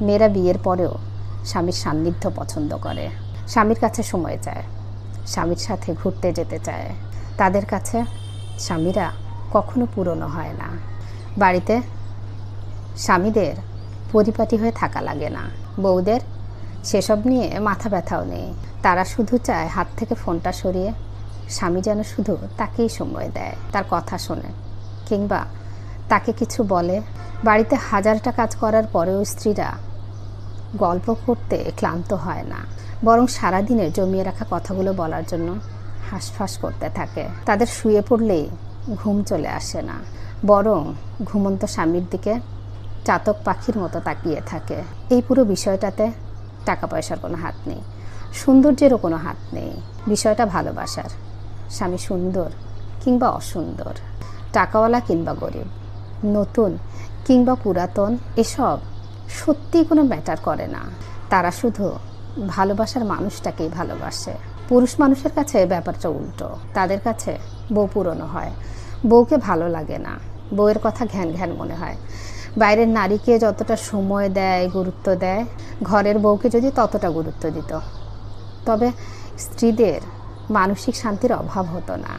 মেয়েরা বিয়ের পরেও স্বামীর সান্নিধ্য পছন্দ করে, স্বামীর কাছে সময় চায়, স্বামীর সাথে ঘুরতে যেতে চায়। তাদের কাছে স্বামীরা কখনো পুরনো হয় না। বাড়িতে স্বামীদের পরিপাটি হয়ে থাকা লাগে না। বউদের সেসব নিয়ে মাথা ব্যথাও নেই। তারা শুধু চায় হাত থেকে ফোনটা সরিয়ে স্বামী যেন শুধু তাকেই সময় দেয়, তার কথা শোনে, কিংবা তাকে কিছু বলে। বাড়িতে হাজারটা কাজ করার পরেও স্ত্রীরা গল্প করতে ক্লান্ত হয় না, বরং সারাদিনের জমিয়ে রাখা কথাগুলো বলার জন্য হাঁসফাঁস করতে থাকে। তাদের শুয়ে পড়লেই ঘুম চলে আসে না, বরং ঘুমন্ত স্বামীর দিকে চাতক পাখির মতো তাকিয়ে থাকে। এই পুরো বিষয়টাতে টাকা পয়সার কোনো হাত নেই, সৌন্দর্যেরও কোনো হাত নেই। বিষয়টা ভালোবাসার। স্বামী সুন্দর কিংবা অসুন্দর, টাকাওয়ালা কিংবা গরিব, নতুন কিংবা পুরাতন, এসব সত্যি কোনো ম্যাটার করে না। তারা শুধু ভালোবাসার মানুষটাকেই ভালোবাসে। পুরুষ মানুষের কাছে ব্যাপারটা উল্টো। তাদের কাছে বউ পুরনো হয়, বউকে ভালো লাগে না, বউয়ের কথা ঘ্যান ঘ্যান মনে হয়। বাইরের নারীকে যতটা সময় দেয়, গুরুত্ব দেয়, ঘরের বউকে যদি ততটা গুরুত্ব দিত, তবে স্ত্রীদের মানসিক শান্তির অভাব হতো না।